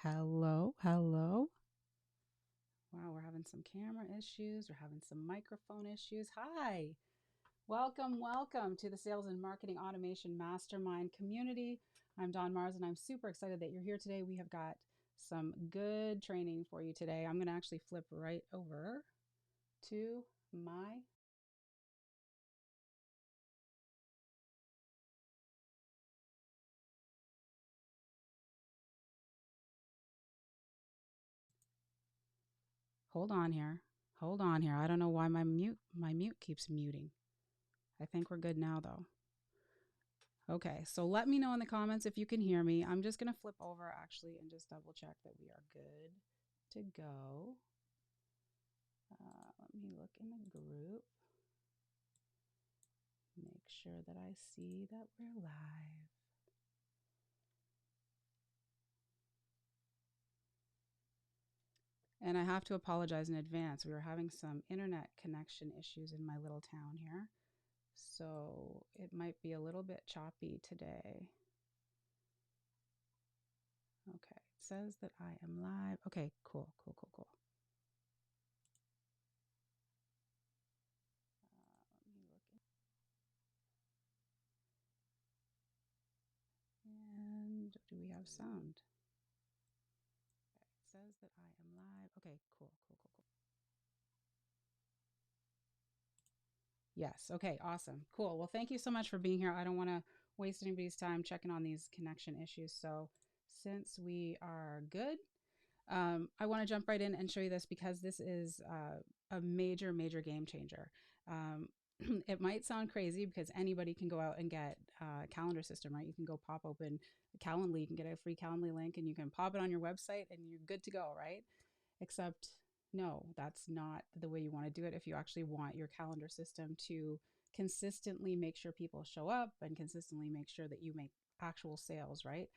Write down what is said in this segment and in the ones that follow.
Hello, hello. Wow, we're having some camera issues. We're having some microphone issues. Hi, welcome to the Sales and Marketing Automation Mastermind community. I'm Dawn Mars, and I'm super excited that you're here today. We have got some good training for you today. I'm going to actually flip right over to my. Hold on here. Hold on here. I don't know why my mute keeps muting. I think we're good now though. Okay, so let me know in the comments if you can hear me. I'm just going to flip over actually and just double check that we are good to go. Let me look in the group, make sure that I see that we're live. And I have to apologize in advance. We were having some internet connection issues in my little town here. So it might be a little bit choppy today. Okay, it says that I am live. Okay, cool. Let me look in. And do we have sound? Okay, it says that I am live. Okay, cool. Yes. Okay, awesome. Cool. Well, thank you so much for being here. I don't want to waste anybody's time checking on these connection issues. So, since we are good, I want to jump right in and show you this because this is a major game changer. It might sound crazy because anybody can go out and get a calendar system, right? You can go pop open Calendly, you can get a free Calendly link and you can pop it on your website and you're good to go, right? Except, no, that's not the way you want to do it. If you actually want your calendar system to consistently make sure people show up and consistently make sure that you make actual sales, right?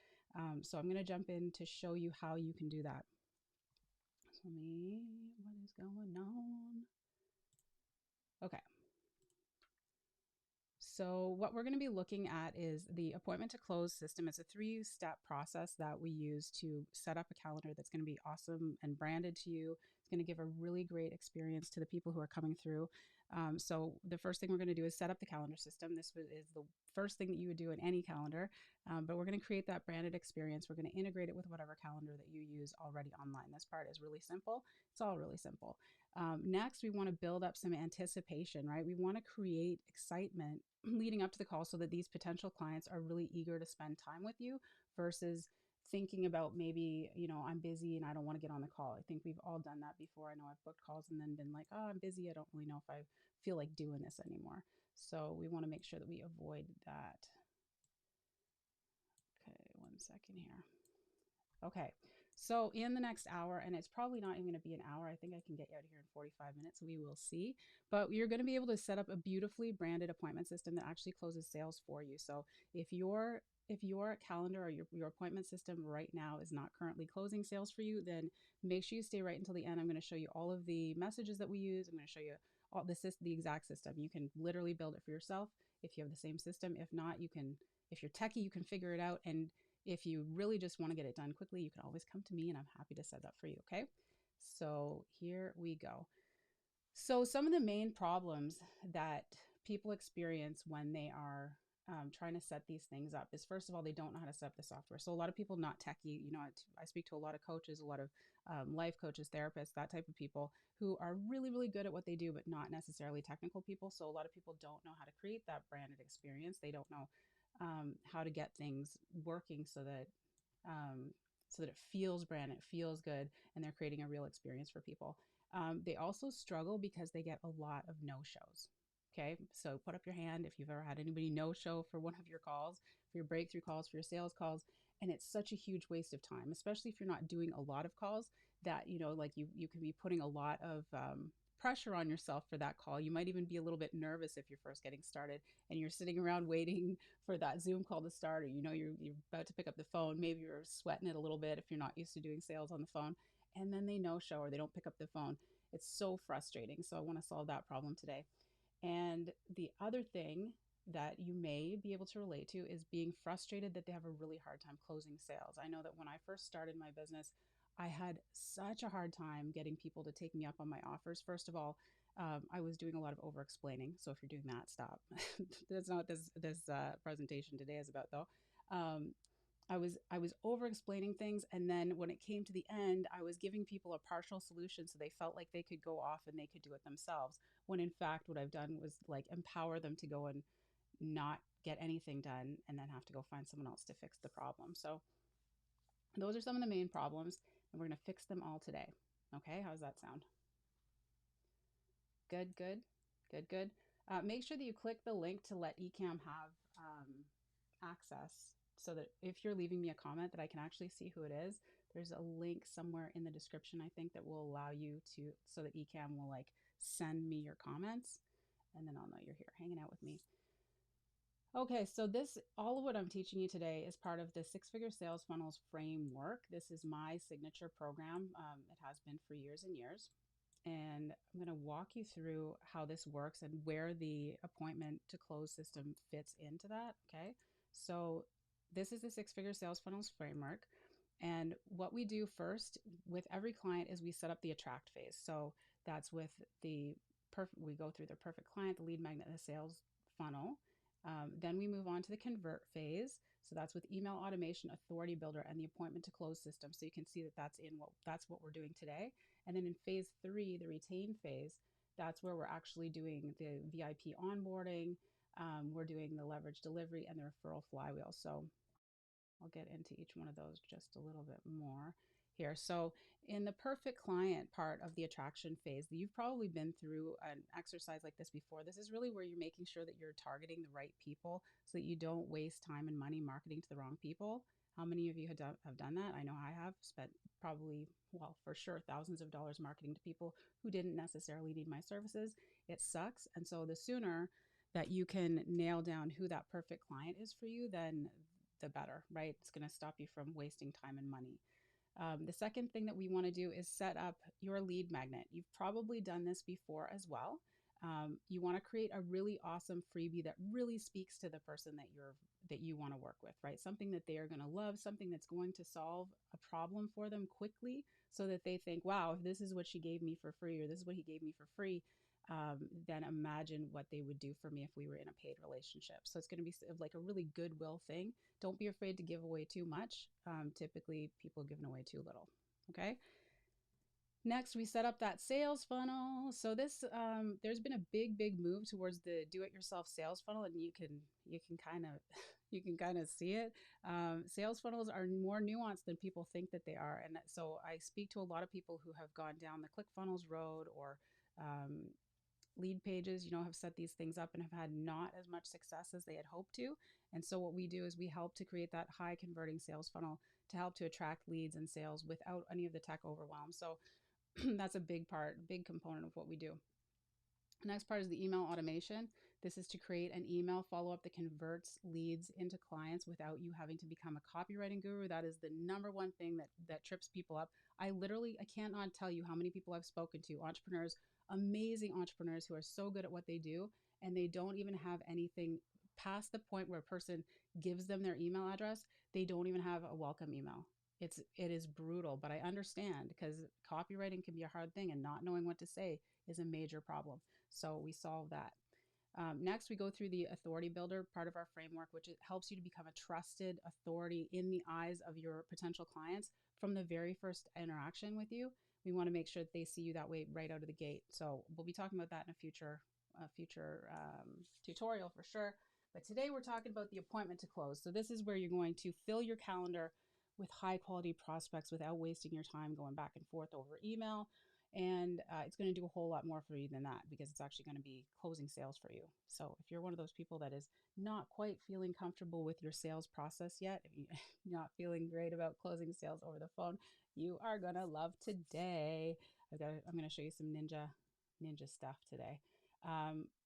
So I'm going to jump in to show you how you can do that. So what is going on? Okay. So, what we're going to be looking at is the appointment to close system. It's a 3-step process that we use to set up a calendar that's going to be awesome and branded to you. It's going to give a really great experience to the people who are coming through. So, the first thing we're going to do is set up the calendar system. This is the first thing that you would do in any calendar, but we're going to create that branded experience. We're going to integrate it with whatever calendar that you use already online. This part is really simple. It's all really simple. Next, we want to build up some anticipation, right? We want to create excitement leading up to the call so that these potential clients are really eager to spend time with you versus thinking about maybe, I'm busy and I don't want to get on the call. I think we've all done that before. I know I've booked calls and then been like, oh, I'm busy. I don't really know if I feel like doing this anymore. So we want to make sure that we avoid that. Okay, 1 second here. Okay. So in the next hour, and it's probably not even going to be an hour, I think I can get you out of here in 45 minutes. We will see. But you're going to be able to set up a beautifully branded appointment system that actually closes sales for you. So if your calendar or your appointment system right now is not currently closing sales for you, then make sure you stay right until the end. I'm going to show you all of the messages that we use. I'm going to show you all the exact system. You can literally build it for yourself if you have the same system. If not, if you're techie, you can figure it out. And if you really just want to get it done quickly, you can always come to me and I'm happy to set that for you. Okay. So here we go. So, some of the main problems that people experience when they are trying to set these things up is, first of all, they don't know how to set up the software. So, a lot of people not techie, I speak to a lot of coaches, a lot of life coaches, therapists, that type of people who are really good at what they do, but not necessarily technical people. So, a lot of people don't know how to create that branded experience. They don't know how to get things working so that it feels brand, it feels good, and they're creating a real experience for people. They also struggle because they get a lot of no shows. Okay, so put up your hand if you've ever had anybody no show for one of your calls, for your breakthrough calls, for your sales calls. And it's such a huge waste of time, especially if you're not doing a lot of calls that, like you can be putting a lot of pressure on yourself for that call. You might even be a little bit nervous if you're first getting started and you're sitting around waiting for that Zoom call to start, or you're about to pick up the phone. Maybe you're sweating it a little bit if you're not used to doing sales on the phone, and then they no show or they don't pick up the phone. It's so frustrating. So I want to solve that problem today. And the other thing that you may be able to relate to is being frustrated that they have a really hard time closing sales. I know that when I first started my business, I had such a hard time getting people to take me up on my offers. First of all, I was doing a lot of over explaining. So if you're doing that, stop. That's not what this presentation today is about, though. Um, I was over explaining things, and then when it came to the end, I was giving people a partial solution so they felt like they could go off and they could do it themselves. When in fact, what I've done was like empower them to go and not get anything done and then have to go find someone else to fix the problem. So those are some of the main problems, and we're going to fix them all today. Okay, how's that sound? Good, good, good, good. Make sure that you click the link to let Ecamm have access so that if you're leaving me a comment that I can actually see who it is. There's a link somewhere in the description, I think, that will allow you to, so that Ecamm will like send me your comments, and then I'll know you're here hanging out with me. Okay, so this, all of what I'm teaching you today is part of the Six Figure Sales Funnels framework. This is my signature program. It has been for years and years. And I'm going to walk you through how this works and where the appointment to close system fits into that. Okay, so this is the Six Figure Sales Funnels framework. And what we do first with every client is we set up the attract phase. So that's with the perfect, we go through the perfect client, the lead magnet, the sales funnel. Then we move on to the convert phase. So that's with email automation, authority builder, and the appointment to close system. So you can see that that's what we're doing today. And then in phase 3, the retain phase, that's where we're actually doing the VIP onboarding. We're doing the leverage delivery and the referral flywheel. So I'll get into each one of those just a little bit more here. So in the perfect client part of the attraction phase, you've probably been through an exercise like this before. This is really where you're making sure that you're targeting the right people so that you don't waste time and money marketing to the wrong people. How many of you have done that? I know I have spent probably, well, for sure, thousands of dollars marketing to people who didn't necessarily need my services. It sucks. And so the sooner that you can nail down who that perfect client is for you, then the better, right? It's going to stop you from wasting time and money. The second thing that we want to do is set up your lead magnet. You've probably done this before as well. You want to create a really awesome freebie that really speaks to the person that you want to work with, right? Something that they are going to love, something that's going to solve a problem for them quickly, so that they think, wow, if this is what she gave me for free, or this is what he gave me for free, then imagine what they would do for me if we were in a paid relationship. So it's going to be like a really goodwill thing. Don't be afraid to give away too much. Typically, people are giving away too little. Okay. Next, we set up that sales funnel. So this, there's been a big move towards the do-it-yourself sales funnel, and you can kind of you can kind of see it. Sales funnels are more nuanced than people think that they are, and so I speak to a lot of people who have gone down the ClickFunnels road, or um, lead pages, have set these things up and have had not as much success as they had hoped to. And so what we do is we help to create that high converting sales funnel to help to attract leads and sales without any of the tech overwhelm. So that's a big component of what we do. The next part is the email automation. This is to create an email follow-up that converts leads into clients without you having to become a copywriting guru. That is the number one thing that trips people up. I cannot tell you how many people I've spoken to, entrepreneurs, amazing entrepreneurs who are so good at what they do, and they don't even have anything past the point where a person gives them their email address. They don't even have a welcome email. It is brutal, but I understand, because copywriting can be a hard thing, and not knowing what to say is a major problem. So we solve that. Next, we go through the authority builder part of our framework, which helps you to become a trusted authority in the eyes of your potential clients from the very first interaction with you. We want to make sure that they see you that way right out of the gate. So we'll be talking about that in a future tutorial for sure. But today we're talking about the appointment to close. So this is where you're going to fill your calendar with high quality prospects without wasting your time going back and forth over email. And it's going to do a whole lot more for you than that, because it's actually going to be closing sales for you. So if you're one of those people that is not quite feeling comfortable with your sales process yet, if you're not feeling great about closing sales over the phone, you are going to love today. I'm going to show you some ninja stuff today.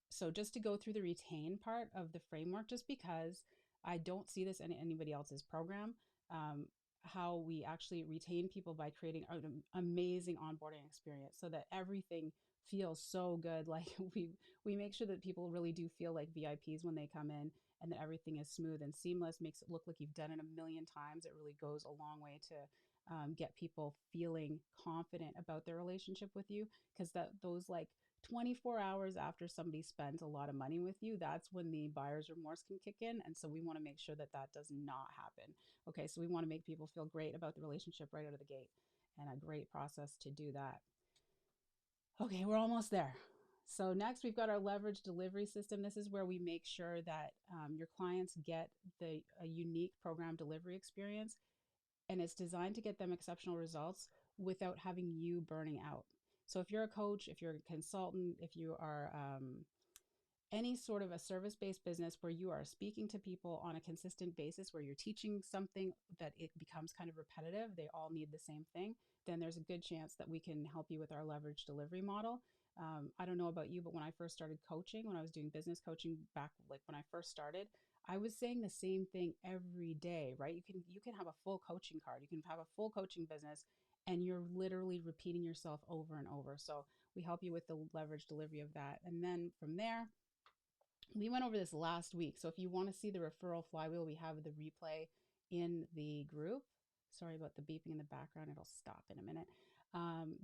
So just to go through the retain part of the framework, just because I don't see this in anybody else's program, how we actually retain people by creating an amazing onboarding experience so that everything feels so good. Like we make sure that people really do feel like VIPs when they come in, and that everything is smooth and seamless, makes it look like you've done it a million times. It really goes a long way to get people feeling confident about their relationship with you, because that those like 24 hours after somebody spends a lot of money with you, that's when the buyer's remorse can kick in. And so we want to make sure that that does not happen. Okay, so we want to make people feel great about the relationship right out of the gate, and a great process to do that. Okay, we're almost there. So next we've got our leverage delivery system. This is where we make sure that your clients get a unique program delivery experience, and it's designed to get them exceptional results without having you burning out. So if you're a coach, if you're a consultant, if you are any sort of a service-based business where you are speaking to people on a consistent basis, where you're teaching something that it becomes kind of repetitive, they all need the same thing, then there's a good chance that we can help you with our leverage delivery model. I don't know about you, but when I first started coaching, when I was doing business coaching back, like when I first started, I was saying the same thing every day, right? You can have a full coaching card, you can have a full coaching business, and you're literally repeating yourself over and over. So we help you with the leverage delivery of that. And then from there, we went over this last week. So if you want to see the referral flywheel, we have the replay in the group. Sorry about the beeping in the background. It'll stop in a minute.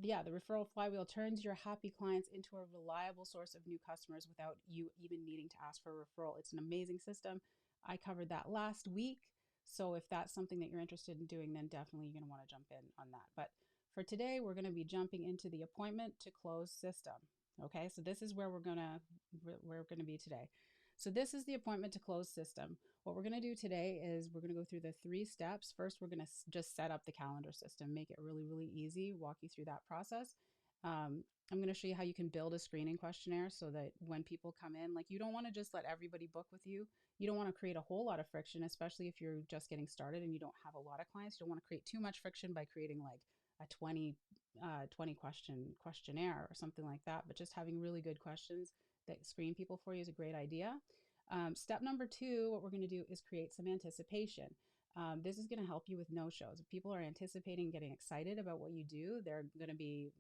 Yeah, the referral flywheel turns your happy clients into a reliable source of new customers without you even needing to ask for a referral. It's an amazing system. I covered that last week. So if that's something that you're interested in doing, then definitely you're going to want to jump in on that. But for today, we're going to be jumping into the appointment to close system. Okay, so this is where we're gonna be today. So this is the appointment to close system. What we're gonna do today is we're gonna go through the 3 steps. First, we're gonna just set up the calendar system, make it really, really easy, walk you through that process. I'm gonna show you how you can build a screening questionnaire so that when people come in, like you don't wanna just let everybody book with you. You don't wanna create a whole lot of friction, especially if you're just getting started and you don't have a lot of clients. You don't wanna create too much friction by creating like a 20 questionnaire or something like that. But just having really good questions that screen people for you is a great idea. Step number 2, what we're going to do is create some anticipation. This is going to help you with no-shows. If people are anticipating, getting excited about what you do, they're going to be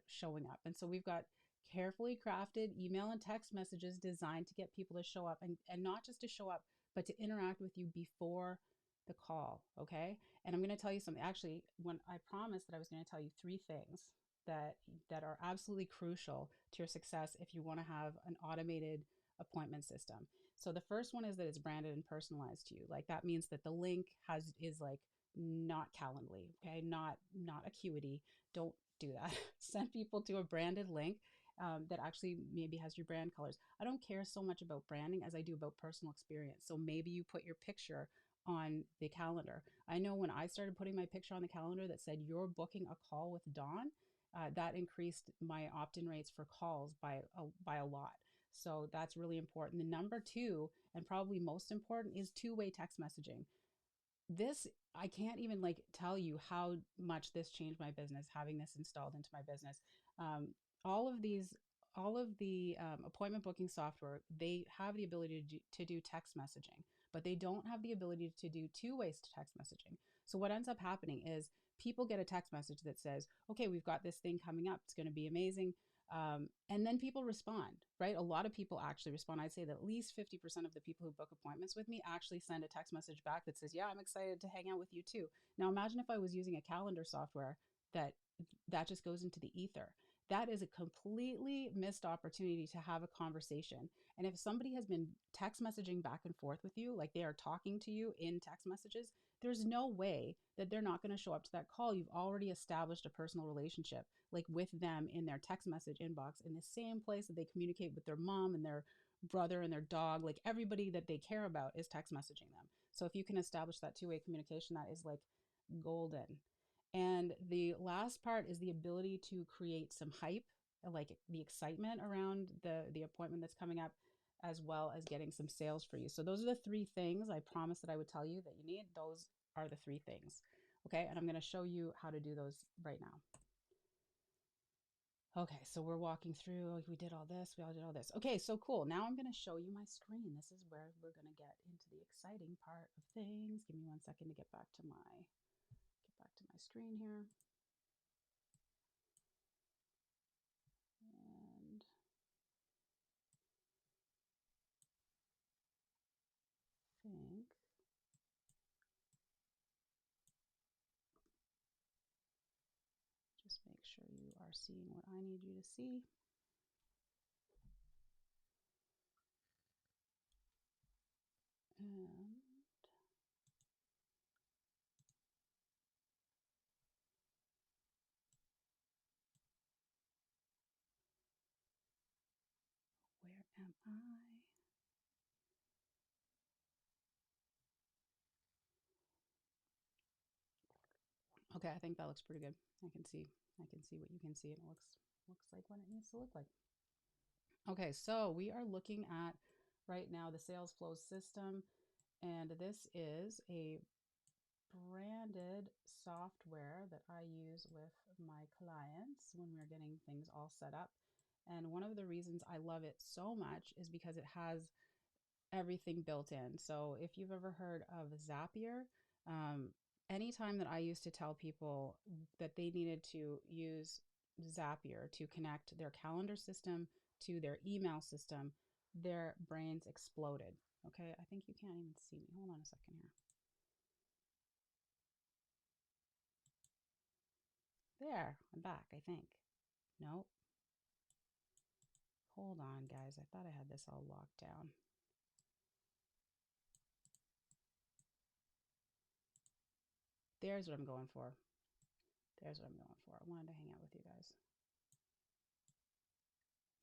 showing up. And so we've got carefully crafted email and text messages designed to get people to show up, and not just to show up, but to interact with you before the call. Okay. And I'm going to tell you something. Actually, when I promised that I was going to tell you 3 things that are absolutely crucial to your success if you want to have an automated appointment system. So the first one is that it's branded and personalized to you. Like that means that the link is like not Calendly, okay? Not Acuity. Don't do that. Send people to a branded link that actually maybe has your brand colors. I don't care so much about branding as I do about personal experience. So maybe you put your picture on the calendar. I know when I started putting my picture on the calendar that said you're booking a call with Dawn, that increased my opt-in rates for calls by a lot. So that's really important. The number 2, and probably most important, is two-way text messaging. This, I can't even like tell you how much this changed my business, having this installed into my business. Um, all of these, all of the appointment booking software, they have the ability to do text messaging, but they don't have the ability to do two-way text messaging. So what ends up happening is people get a text message that says, okay, we've got this thing coming up. It's going to be amazing. And then people respond, right? A lot of people actually respond. I'd say that at least 50% of the people who book appointments with me actually send a text message back that says, yeah, I'm excited to hang out with you too. Now imagine if I was using a calendar software that just goes into the ether. That is a completely missed opportunity to have a conversation. And if somebody has been text messaging back and forth with you, like they are talking to you in text messages, there's no way that they're not going to show up to that call. You've already established a personal relationship, like with them in their text message inbox, in the same place that they communicate with their mom and their brother and their dog. Like everybody that they care about is text messaging them. So if you can establish that two-way communication, that is like golden. And the last part is the ability to create some hype, like the excitement around the appointment that's coming up, as well as getting some sales for you. So those are the 3 things I promised that I would tell you that you need. Those are the 3 things. Okay, and I'm going to show you how to do those right now. Okay, so we're walking through, we did all this, we all did all this. Okay, so cool. Now I'm going to show you my screen. This is where we're going to get into the exciting part of things. Give me 1 second to get back to my screen here. And think just make sure you are seeing what I need you to see. And where am I? Okay, I think that looks pretty good. I can see what you can see, and it looks like what it needs to look like. Okay, so we are looking at right now the sales flow system, and this is a branded software that I use with my clients when we're getting things all set up. And one of the reasons I love it so much is because it has everything built in. So if you've ever heard of Zapier, um, anytime that I used to tell people that they needed to use Zapier to connect their calendar system to their email system, their brains exploded. Okay, I think you can't even see me. Hold on a second here. There, I'm back, I think. Nope. Hold on, guys. I thought I had this all locked down. There's what I'm going for. There's what I'm going for. I wanted to hang out with you guys.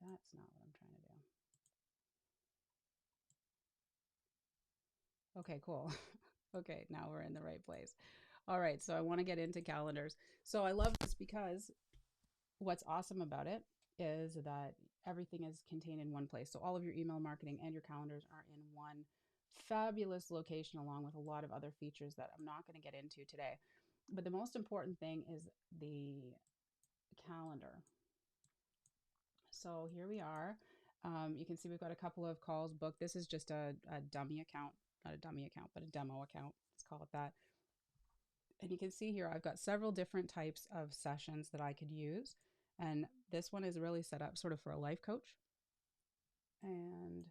That's not what I'm trying to do. Okay, cool. Okay, now we're in the right place. All right, so I want to get into calendars. So I love this because what's awesome about it is that everything is contained in one place. So all of your email marketing and your calendars are in one fabulous location, along with a lot of other features that I'm not going to get into today. But the most important thing is the calendar. So here we are. You can see we've got a couple of calls booked. This is just a dummy account, not a dummy account, but a demo account. Let's call it that. And you can see here, I've got several different types of sessions that I could use. And this one is really set up sort of for a life coach. And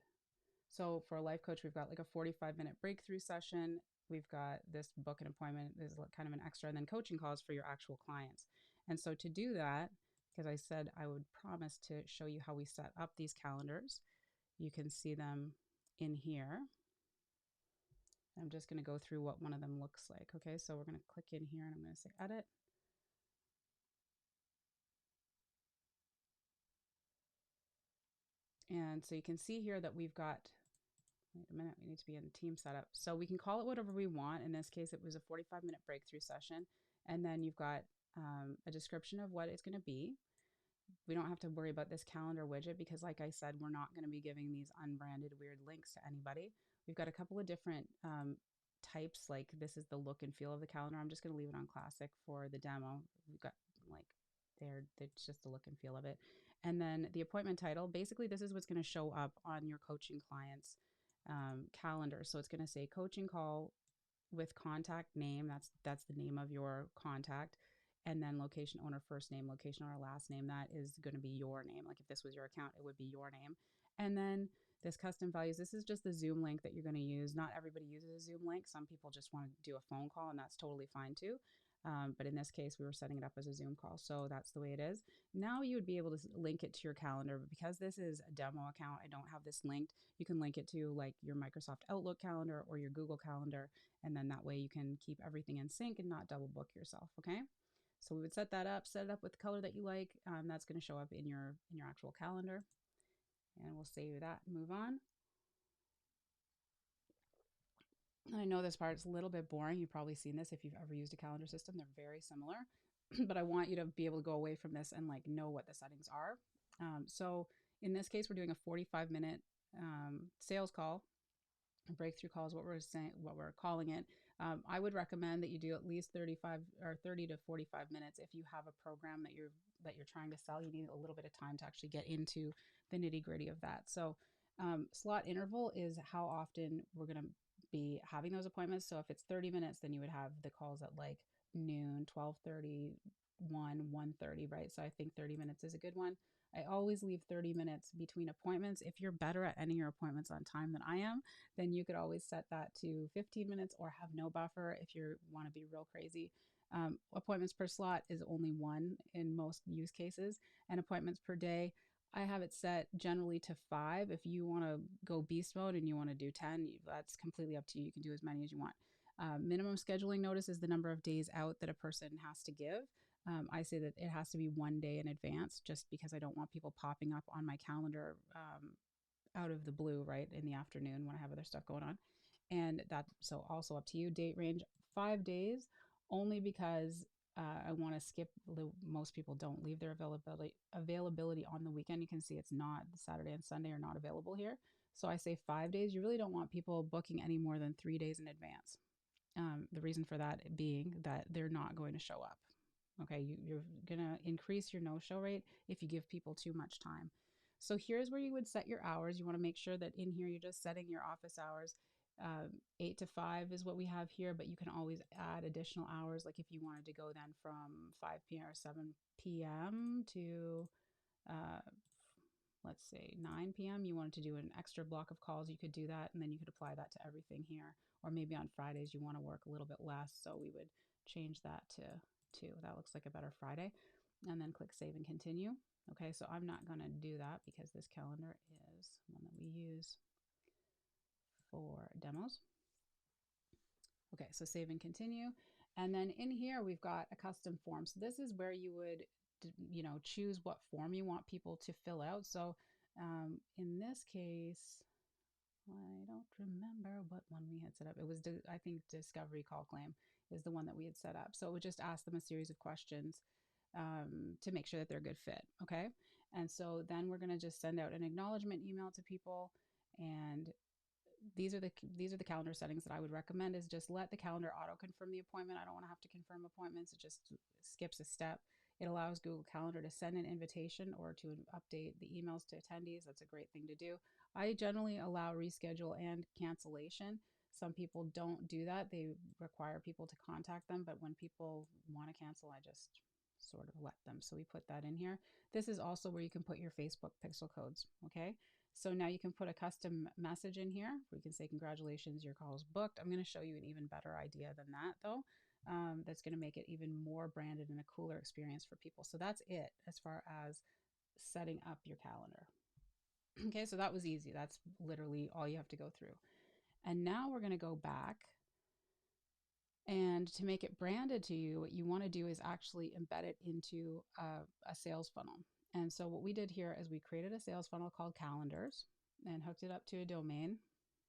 so for a life coach, we've got like a 45-minute breakthrough session. We've got this book an appointment is kind of an extra, and then coaching calls for your actual clients. And so to do that, because I said I would promise to show you how we set up these calendars, you can see them in here. I'm just going to go through what one of them looks like. Okay, so we're going to click in here and I'm going to say edit. And so you can see here that we've got, wait a minute, we need to be in team setup. So we can call it whatever we want. In this case, it was a 45-minute breakthrough session. And then you've got a description of what it's going to be. We don't have to worry about this calendar widget because, like I said, we're not going to be giving these unbranded weird links to anybody. We've got a couple of different types, like this is the look and feel of the calendar. I'm just going to leave it on classic for the demo. We've got like it's just the look and feel of it. And then the appointment title, basically this is what's going to show up on your coaching client's calendar. So it's going to say coaching call with contact name. That's the name of your contact. And then location owner first name, location owner last name. That is going to be your name. Like if this was your account, it would be your name. And then this custom values, this is just the Zoom link that you're going to use. Not everybody uses a Zoom link. Some people just want to do a phone call, and that's totally fine too. But in this case, we were setting it up as a Zoom call. So that's the way it is. Now you would be able to link it to your calendar. But because this is a demo account, I don't have this linked. You can link it to like your Microsoft Outlook calendar or your Google Calendar. And then that way you can keep everything in sync and not double book yourself. Okay. So we would set that up, set it up with the color that you like. That's going to show up in your actual calendar. And we'll save that and move on. I know this part is a little bit boring. You've probably seen this if you've ever used a calendar system. They're very similar, but I want you to be able to go away from this and like know what the settings are. So in this case, we're doing a 45-minute sales call. Breakthrough call is what we're saying, what we're calling it. I would recommend that you do at least 35 or 30 to 45 minutes. If you have a program that you're trying to sell, you need a little bit of time to actually get into the nitty gritty of that. So slot interval is how often we're going to be having those appointments. So if it's 30 minutes, then you would have the calls at like noon, 12:30, 1:30, right? So I think 30 minutes is a good one. I always leave 30 minutes between appointments. If you're better at ending your appointments on time than I am, then you could always set that to 15 minutes or have no buffer if you want to be real crazy. Appointments per slot is only one in most use cases, and appointments per day, I have it set generally to 5. If you want to go beast mode and you want to do 10, that's completely up to you. You can do as many as you want. Minimum scheduling notice is the number of days out that a person has to give. I say that it has to be 1 day in advance just because I don't want people popping up on my calendar out of the blue, right, in the afternoon when I have other stuff going on. And that, so also up to you. Date range 5 days, only because I want to skip. Most people don't leave their availability on the weekend. You can see it's not, Saturday and Sunday are not available here. So I say 5 days. You really don't want people booking any more than 3 days in advance. The reason for that being that they're not going to show up. Okay, you're going to increase your no-show rate if you give people too much time. So here's where you would set your hours. You want to make sure that in here you're just setting your office hours. 8 to 5 is what we have here, but you can always add additional hours. Like if you wanted to go then from 5 p.m. or 7 p.m. to uh, let's say 9 p.m., you wanted to do an extra block of calls, you could do that. And then you could apply that to everything here. Or maybe on Fridays, you want to work a little bit less. So we would change that to 2. That looks like a better Friday. And then click save and continue. Okay, so I'm not going to do that because this calendar is one that we use for demos. Okay, so save and continue. And then in here, we've got a custom form. So this is where you would, choose what form you want people to fill out. So in this case, I don't remember what one we had set up. It was, I think, discovery call claim is the one that we had set up. So it would just ask them a series of questions to make sure that they're a good fit. Okay. And so then we're going to just send out an acknowledgement email to people. And these are the calendar settings that I would recommend is just let the calendar auto confirm the appointment. I don't want to have to confirm appointments. It just skips a step. It allows Google Calendar to send an invitation or to update the emails to attendees. That's a great thing to do. I generally allow reschedule and cancellation. Some people don't do that. They require people to contact them, but when people want to cancel, I just sort of let them. So we put that in here. This is also where you can put your Facebook pixel codes. Okay. So now you can put a custom message in here. We can say, congratulations, your call is booked. I'm going to show you an even better idea than that though. That's going to make it even more branded and a cooler experience for people. So that's it as far as setting up your calendar. Okay, so that was easy. That's literally all you have to go through. And now we're going to go back. And to make it branded to you, what you want to do is actually embed it into a sales funnel. And so what we did here is we created a sales funnel called Calendars and hooked it up to a domain,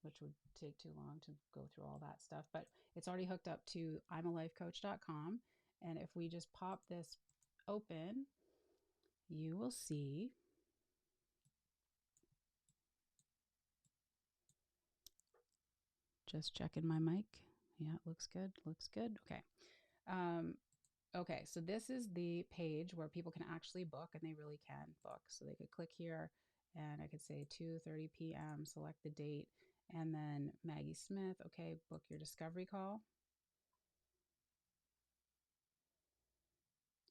which would take too long to go through all that stuff. But it's already hooked up to imalifecoach.com. And if we just pop this open, you will see just checking my mic. Yeah, it looks good. Looks good. Okay. Okay, so this is the page where people can actually book, and they really can book. So they could click here and I could say 2:30 p.m., select the date, and then Maggie Smith, okay, book your discovery call.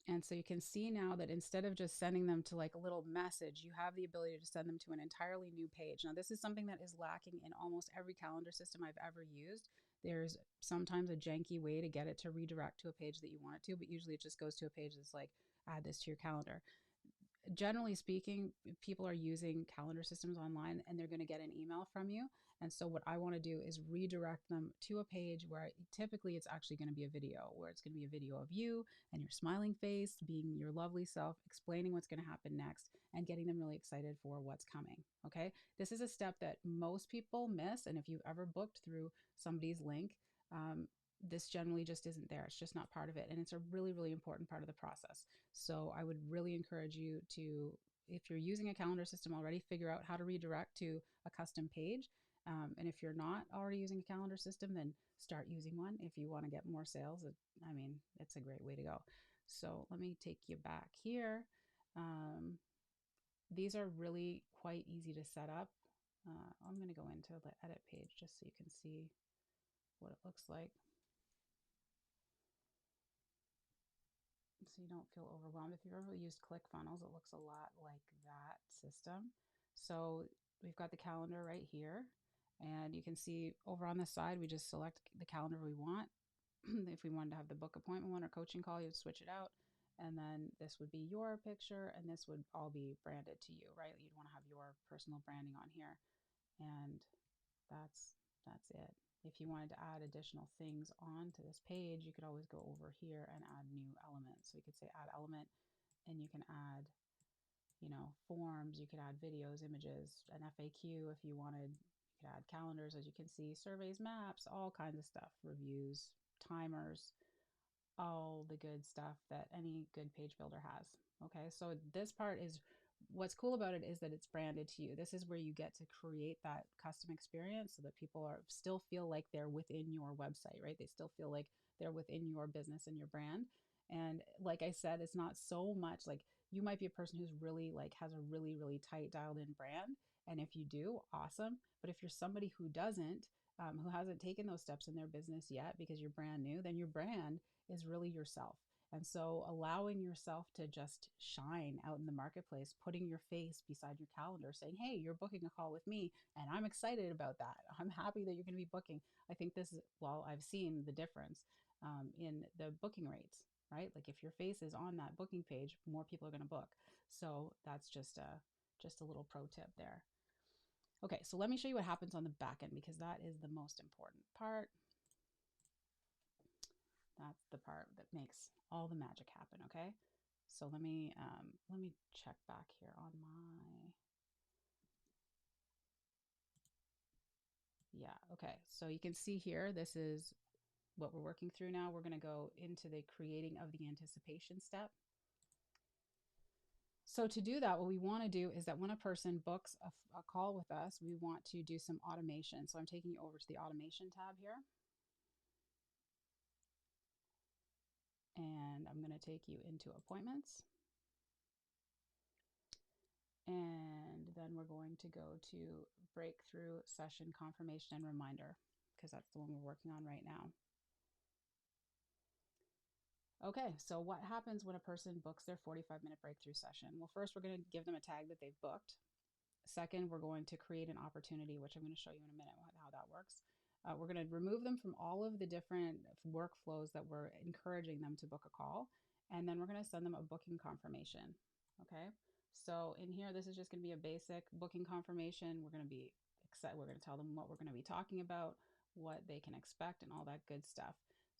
And so you can see now that instead of just sending them to like a little message, you have the ability to send them to an entirely new page. Now, this is something that is lacking in almost every calendar system I've ever used. There's sometimes a janky way to get it to redirect to a page that you want it to, but usually it just goes to a page that's like, add this to your calendar. Generally speaking, people are using calendar systems online and they're going to get an email from you. And so what I want to do is redirect them to a page where typically it's actually going to be a video, where it's going to be a video of you and your smiling face, being your lovely self, explaining what's going to happen next and getting them really excited for what's coming. Okay. This is a step that most people miss. And if you've ever booked through somebody's link, this generally just isn't there. It's just not part of it. And it's a really, really important part of the process. So I would really encourage you to, if you're using a calendar system already, figure out how to redirect to a custom page. And if you're not already using a calendar system, then start using one if you want to get more sales. I mean, it's a great way to go. So let me take you back here. These are really quite easy to set up. I'm going to go into the edit page just so you can see what it looks like. so you don't feel overwhelmed. If you've ever used ClickFunnels, it looks a lot like that system. So we've got the calendar right here, and you can see over on the side, we just select the calendar we want. If we wanted to have the book appointment one or coaching call, you'd switch it out. And then this would be your picture, and this would all be branded to you, right? You'd want to have your personal branding on here. And that's it. If you wanted to add additional things onto this page, you could always go over here and add new elements. So you could say add element, and you can add, you know, forms, you could add videos, images, an FAQ if you wanted. You could add calendars, as you can see, surveys, maps, all kinds of stuff, reviews, timers, all the good stuff that any good page builder has. Okay, so this part is what's cool about it is that it's branded to you. This is where you get to create that custom experience so that people are still feel like they're within your website, right? They still feel like they're within your business and your brand. And like I said, it's not so much like you might be a person who's really like has a really, really tight dialed in brand. And if you do, awesome. But if you're somebody who doesn't, who hasn't taken those steps in their business yet because you're brand new, then your brand is really yourself. And so allowing yourself to just shine out in the marketplace, putting your face beside your calendar, saying, hey, you're booking a call with me, and I'm excited about that. I'm happy that you're going to be booking. I think this is, well, I've seen the difference in the booking rates, right? Like if your face is on that booking page, more people are going to book. So that's just a little pro tip there. Okay, so let me show you what happens on the back end because that is the most important part. That's the part that makes all the magic happen, okay? So let me check back here on my, yeah, okay. So you can see here, this is what we're working through now. We're gonna go into the creating of the anticipation step. So to do that, what we wanna do is that when a person books a call with us, we want to do some automation. So I'm taking you over to the automation tab here. And I'm gonna take you into appointments. And then we're going to go to breakthrough session confirmation and reminder because that's the one we're working on right now. Okay, so what happens when a person books their 45-minute breakthrough session? Well, first, we're going to give them a tag that they've booked. Second, we're going to create an opportunity, which I'm going to show you in a minute how that works. We're going to remove them from all of the different workflows that we're encouraging them to book a call. And then we're going to send them a booking confirmation. Okay, so in here, this is just going to be a basic booking confirmation. We're going to be excited. We're going to tell them what we're going to be talking about, what they can expect, and all that good stuff.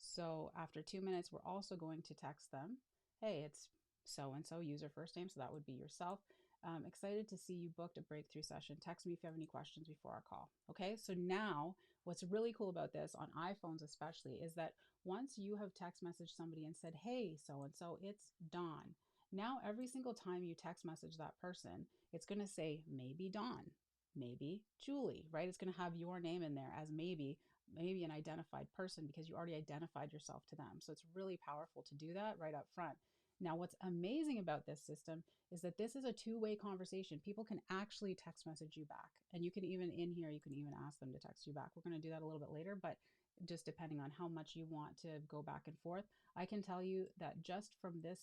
So after 2 minutes, we're also going to text them, hey, it's so-and-so, user first name, so that would be yourself. Excited to see you booked a breakthrough session. Text me if you have any questions before our call. Okay, so now what's really cool about this on iPhones especially is that once you have text messaged somebody and said, hey, so-and-so, it's Dawn. Now every single time you text message that person, it's going to say maybe Dawn, maybe Julie, right? It's going to have your name in there as maybe an identified person because you already identified yourself to them. So it's really powerful to do that right up front. Now, what's amazing about this system is that this is a two-way conversation. People can actually text message you back. And you can even in here, you can even ask them to text you back. We're going to do that a little bit later, but just depending on how much you want to go back and forth. I can tell you that just from this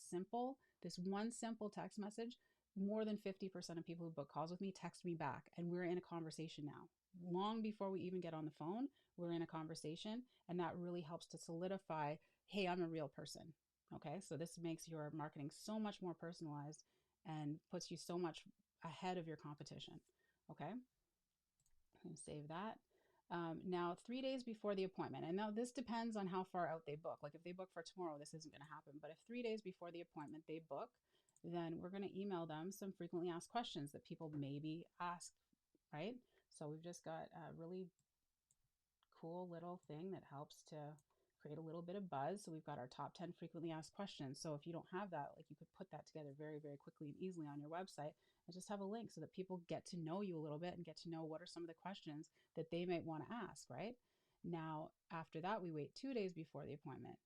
one simple text message, more than 50% of people who book calls with me text me back, and we're in a conversation now. Long before we even get on the phone, we're in a conversation, and that really helps to solidify, hey, I'm a real person. Okay, so this makes your marketing so much more personalized and puts you so much ahead of your competition. Okay, I'm going to save that. Now, 3 days before the appointment, and now this depends on how far out they book. Like if they book for tomorrow, this isn't going to happen. But if 3 days before the appointment they book, then we're going to email them some frequently asked questions that people maybe ask, right? So we've just got a really cool little thing that helps to create a little bit of buzz. So we've got our top 10 frequently asked questions. So if you don't have that, like you could put that together very, very quickly and easily on your website and just have a link so that people get to know you a little bit and get to know what are some of the questions that they might want to ask, right? Now, after that, we wait 2 days before the appointment.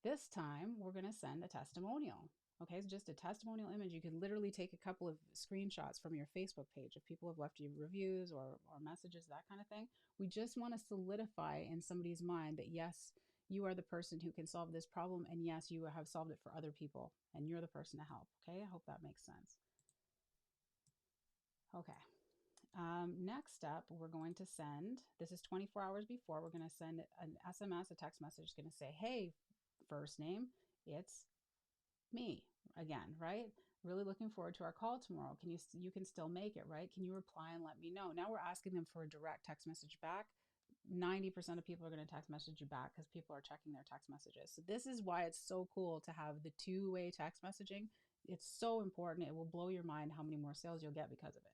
This time we're going to send a testimonial. Okay, it's just a testimonial image. You can literally take a couple of screenshots from your Facebook page if people have left you reviews or messages, that kind of thing. We just want to solidify in somebody's mind that yes, you are the person who can solve this problem. And yes, you have solved it for other people and you're the person to help. Okay. I hope that makes sense. Okay. Next up, we're going to send, this is 24 hours before, we're going to send an SMS, a text message going to say, hey, first name, it's me again, right? Really looking forward to our call tomorrow. You can still make it, right? Can you reply and let me know? Now we're asking them for a direct text message back. 90% of people are going to text message you back because people are checking their text messages. So this is why it's so cool to have the two-way text messaging. It's so important. It will blow your mind how many more sales you'll get because of it.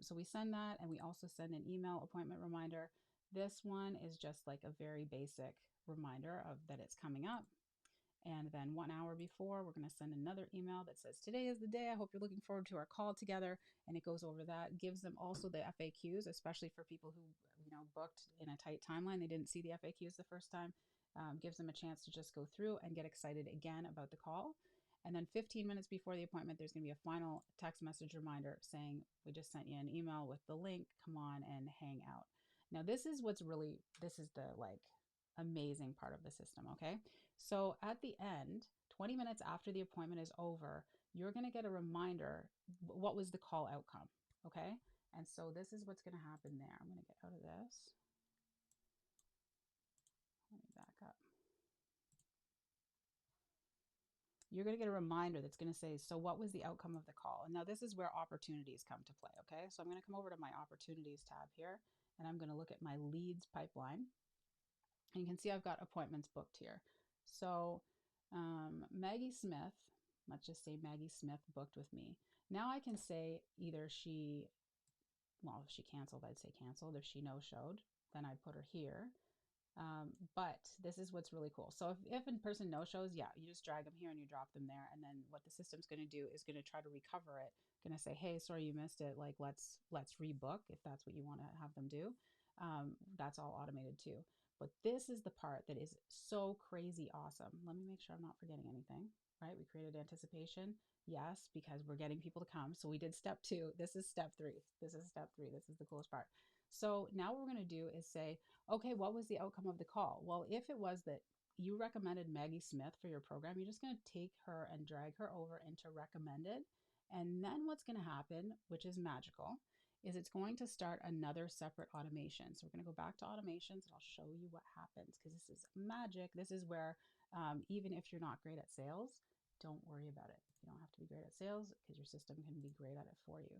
So we send that, and we also send an email appointment reminder. This one is just like a very basic reminder of that it's coming up. And then 1 hour before, we're going to send another email that says, today is the day. I hope you're looking forward to our call together. And it goes over that, gives them also the FAQs, especially for people who, booked in a tight timeline. They didn't see the FAQs the first time. Gives them a chance to just go through and get excited again about the call. And then 15 minutes before the appointment, there's going to be a final text message reminder saying, we just sent you an email with the link. Come on and hang out. Now, this is the like amazing part of the system. Okay. So at the end, 20 minutes after the appointment is over, you're going to get a reminder. What was the call outcome? Okay. And so this is what's going to happen there. I'm going to get out of this. Let me back up. You're going to get a reminder that's going to say, so what was the outcome of the call? And now this is where opportunities come to play. Okay. So I'm going to come over to my opportunities tab here, and I'm going to look at my leads pipeline. And you can see I've got appointments booked here. So Maggie Smith, let's just say Maggie Smith booked with me. Now I can say either if she canceled, I'd say canceled. If she no-showed, then I'd put her here. But this is what's really cool. So if in person no-shows, yeah, you just drag them here and you drop them there. And then what the system's going to do is going to try to recover it. Going to say, hey, sorry, you missed it. Like, let's rebook if that's what you want to have them do. That's all automated too. But this is the part that is so crazy awesome. Let me make sure I'm not forgetting anything, right? We created anticipation. Yes, because we're getting people to come. So we did step 2. This is step 3. This is step 3. This is the coolest part. So now what we're going to do is say, okay, what was the outcome of the call? Well, if it was that you recommended Maggie Smith for your program, you're just going to take her and drag her over into recommended. And then what's going to happen, which is magical, is it's going to start another separate automation. So we're going to go back to automations and I'll show you what happens because this is magic. This is where even if you're not great at sales, don't worry about it. You don't have to be great at sales because your system can be great at it for you.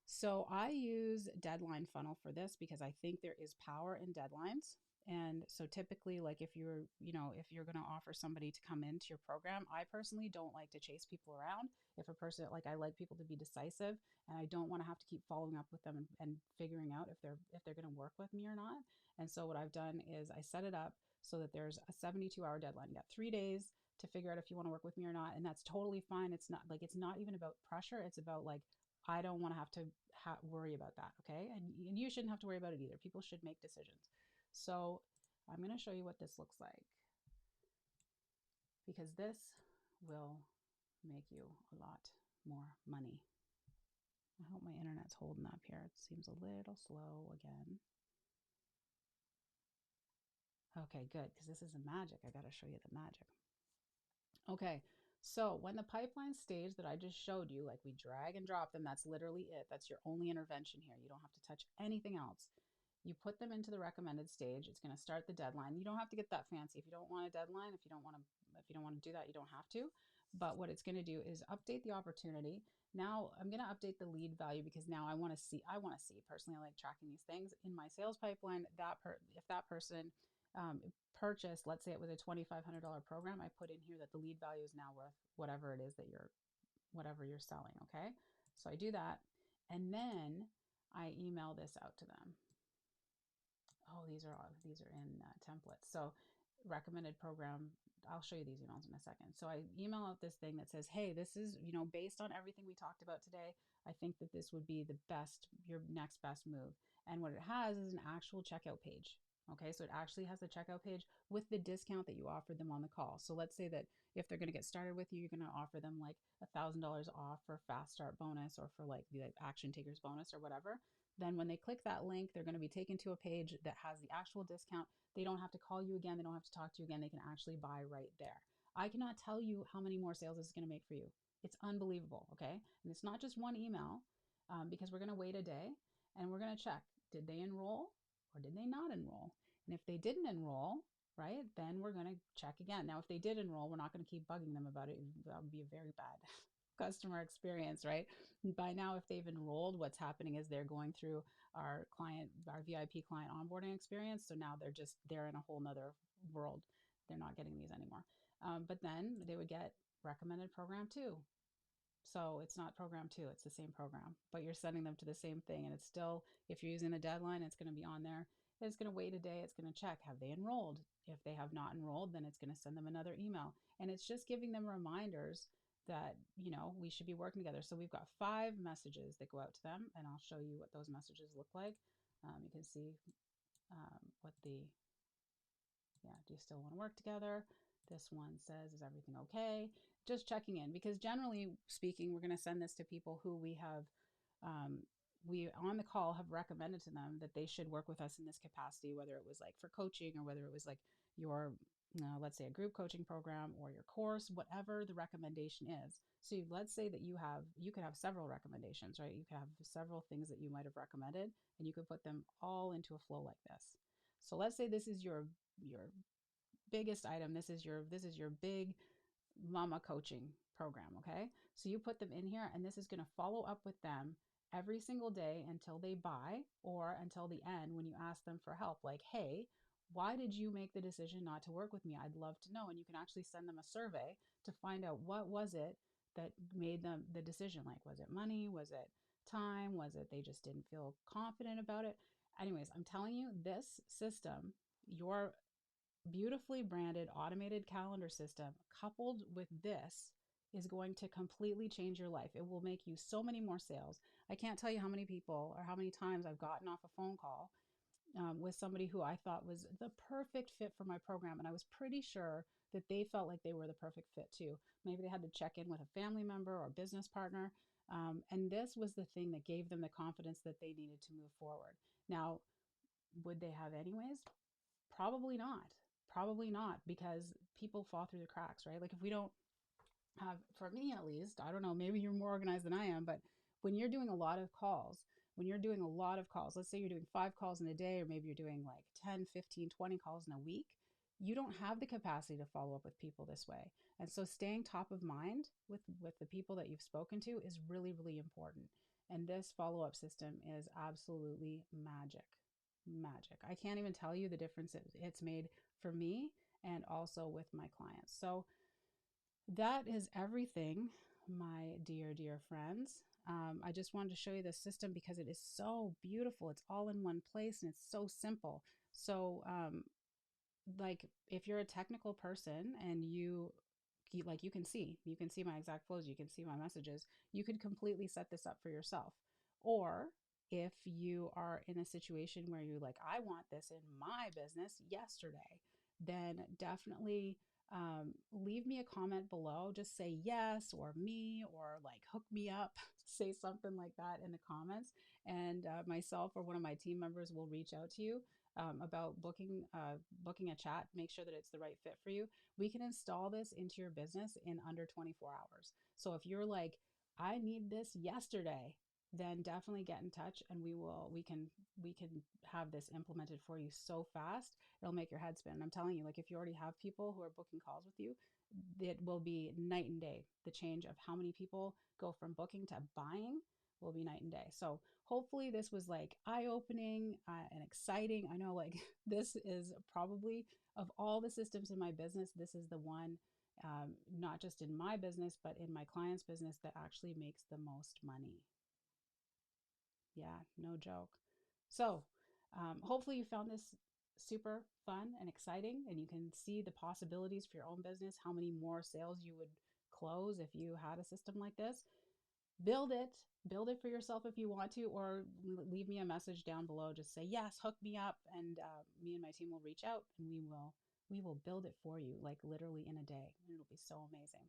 So I use deadline funnel for this because I think there is power in deadlines. And so typically, like if you're going to offer somebody to come into your program, I personally don't like to chase people around. If a person, like I like people to be decisive and I don't want to have to keep following up with them and figuring out if they're going to work with me or not. And so what I've done is I set it up so that there's a 72-hour deadline. You got 3 days to figure out if you want to work with me or not. And that's totally fine. It's not even about pressure. It's about like, I don't want to have to worry about that. Okay. And you shouldn't have to worry about it either. People should make decisions. So I'm going to show you what this looks like because this will make you a lot more money. I hope my internet's holding up here. It seems a little slow again. Okay, good, because this is the magic. I got to show you the magic. Okay, so when the pipeline stage that I just showed you, like we drag and drop them, that's literally it. That's your only intervention here. You don't have to touch anything else. You put them into the recommended stage. It's going to start the deadline. You don't have to get that fancy. If you don't want a deadline, if you don't want to do that, you don't have to. But what it's going to do is update the opportunity. Now I'm going to update the lead value because now I want to see personally, I like tracking these things in my sales pipeline. If that person purchased, let's say it was a $2,500 program, I put in here that the lead value is now worth whatever it is that you're selling. Okay. So I do that. And then I email this out to them. Oh, these are in templates. So recommended program, I'll show you these emails in a second. So I email out this thing that says, hey, this is, based on everything we talked about today, I think that this would be your next best move. And what it has is an actual checkout page. Okay, so it actually has the checkout page with the discount that you offered them on the call. So let's say that if they're going to get started with you, you're going to offer them like $1,000 off for fast start bonus or for like the action takers bonus or whatever. Then when they click that link, they're going to be taken to a page that has the actual discount. They don't have to call you again. They don't have to talk to you again. They can actually buy right there. I cannot tell you how many more sales this is going to make for you. It's unbelievable. Okay. And it's not just one email, because we're going to wait a day and we're going to check, did they enroll or did they not enroll? And if they didn't enroll, right, then we're going to check again. Now, if they did enroll, we're not going to keep bugging them about it. That would be a very bad customer experience, right? By now, if they've enrolled, what's happening is they're going through our VIP client onboarding experience. So now they're in a whole nother world. They're not getting these anymore. But then they would get recommended program 2. So it's not program 2, it's the same program, but you're sending them to the same thing. And it's still, if you're using a deadline, it's going to be on there. It's going to wait a day. It's going to check, have they enrolled? If they have not enrolled, then it's going to send them another email. And it's just giving them reminders that, we should be working together. So we've got 5 messages that go out to them, and I'll show you what those messages look like. You can see do you still want to work together? This one says, is everything okay? Just checking in, because generally speaking, we're going to send this to people who we on the call have recommended to them that they should work with us in this capacity, whether it was like for coaching or whether it was like your, let's say a group coaching program or your course, whatever the recommendation is. So let's say that you could have several recommendations, right? You could have several things that you might have recommended, and you could put them all into a flow like this. So let's say this is your biggest item. This is your big mama coaching program. Okay. So you put them in here, and this is going to follow up with them every single day until they buy, or until the end when you ask them for help. Like, hey, why did you make the decision not to work with me? I'd love to know. And you can actually send them a survey to find out what was it that made them the decision. Like, was it money? Was it time? Was it they just didn't feel confident about it? Anyways, I'm telling you, this system, your beautifully branded automated calendar system coupled with this, is going to completely change your life. It will make you so many more sales. I can't tell you how many people or how many times I've gotten off a phone call with somebody who I thought was the perfect fit for my program. And I was pretty sure that they felt like they were the perfect fit too. Maybe they had to check in with a family member or business partner. And this was the thing that gave them the confidence that they needed to move forward. Now, would they have anyways? Probably not. Probably not, because people fall through the cracks, right? Like, if we don't have, for me at least, I don't know, maybe you're more organized than I am, but when you're doing a lot of calls, let's say you're doing 5 calls in a day, or maybe you're doing like 10, 15, 20 calls in a week, you don't have the capacity to follow up with people this way. And so staying top of mind with the people that you've spoken to is really, really important. And this follow-up system is absolutely magic. Magic. I can't even tell you the difference it's made for me and also with my clients. So that is everything, my dear friends. I just wanted to show you the system because it is so beautiful. It's all in one place and it's so simple. So, like, if you're a technical person and you can see my exact flows, you can see my messages, you could completely set this up for yourself. Or if you are in a situation where you're like, I want this in my business yesterday, then definitely leave me a comment below. Just say yes, or me, or like hook me up. Say something like that in the comments, and myself or one of my team members will reach out to you about booking a chat. Make sure that it's the right fit for you. We can install this into your business in under 24 hours. So if you're like, I need this yesterday, then definitely get in touch, and we can have this implemented for you so fast it'll make your head spin. And I'm telling you, like, if you already have people who are booking calls with you, it will be night and day. The change of how many people go from booking to buying will be night and day. So hopefully this was like eye-opening and exciting. I know, like, this is probably, of all the systems in my business, this is the one, not just in my business, but in my client's business, that actually makes the most money. Yeah, no joke. So hopefully you found this super fun and exciting, and you can see the possibilities for your own business, how many more sales you would close if you had a system like this. Build it for yourself if you want to, or leave me a message down below. Just say yes, hook me up, and me and my team will reach out, and we will build it for you, like literally in a day. It'll be so amazing.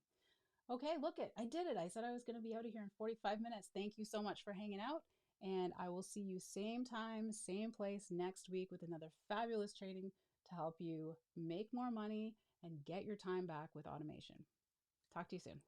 Okay, look it, I did it. I said I was going to be out of here in 45 minutes. Thank you so much for hanging out, And I will see you same time, same place next week with another fabulous training to help you make more money and get your time back with automation. Talk to you soon.